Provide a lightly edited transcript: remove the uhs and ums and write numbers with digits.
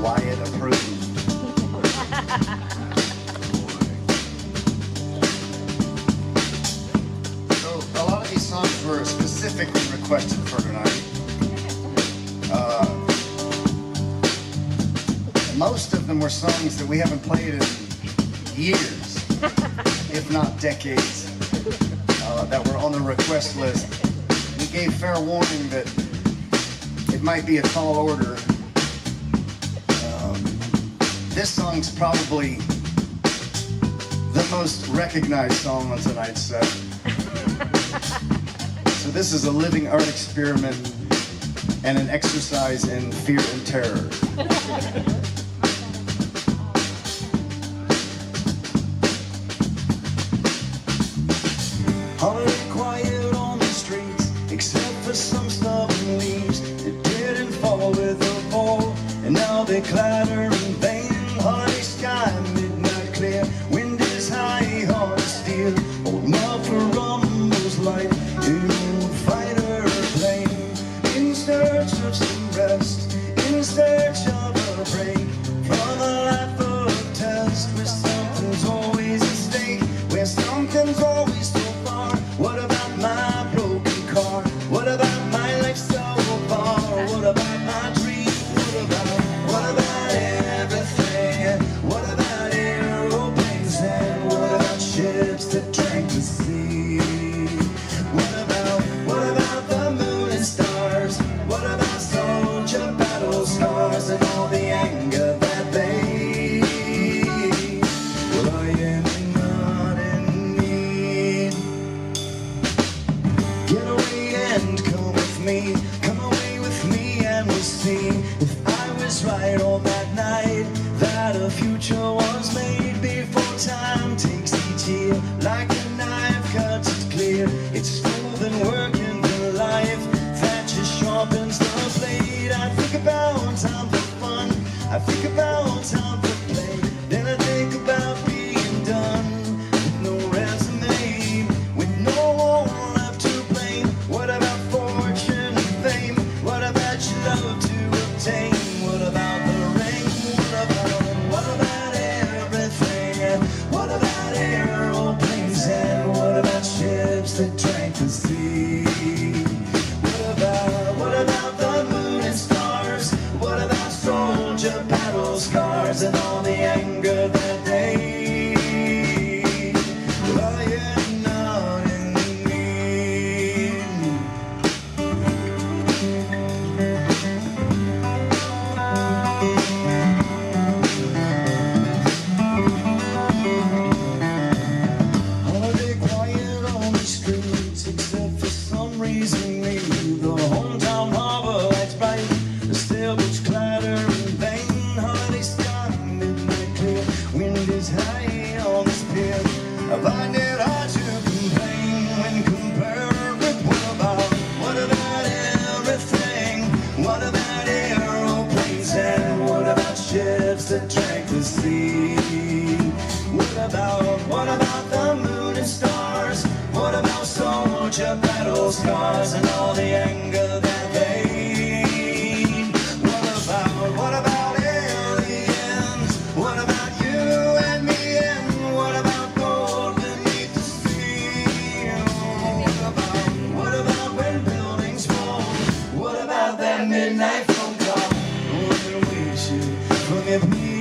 Wyatt approved. So a lot of these songs were specifically requested for tonight. Most of them were songs that we haven't played in years, if not decades, that were on the request list. We gave fair warning that it might be a tall order. This song's probably the most recognized song on tonight's set. So this is a living art experiment and an exercise in fear and terror. Holiday quiet on the streets, except for some stubborn leaves that didn't fall with the fall, and now they clatter in vain. Holiday sky, midnight clear, wind is high, hard steel, holding up for rumbles light in old fighter plane. In search of some rest, in search of a break from a life of test, where something's always at stake, where something's always so far. What about my broken car? What about my life so far? What about my dream? What about everything? What about aeroplanes? And what about ships that drank the sea? What about the moon and stars? What about soldier battle scars and all the anger that they? Well, I am not in need. Get away and come with me. Come away with me and we'll see if I was right on that night, that a future was made before time takes each year. Like a knife cuts it clear, it's smooth and working the life that just sharpens the blade. I think about time for fun, I think about time for play, then I think about being done with no resume, with no one left to blame. What about fortune and fame? What about your love to obtain? What about the ring? What about everything? What about aeroplanes? And what about ships that drank the sea? What about the moon and stars? What about soldier battle scars and all the anger that they? Well, I am not in need. Holiday quiet on the streets, except for some reason maybe the hometown harbor lights bright, the sailboats clatter in vain. Holiday sky, midnight clear, wind is high on this pier. I find it hard to complain when compared with what about everything? What about aeroplanes? And what about ships that drank the sea? What about the moon and stars? What about soldier battle scars and all the anger that they? What about aliens? What about you and me? And what about gold beneath the sea? What about when buildings fall? What about that midnight phone call? Oh, I wish you forgive me.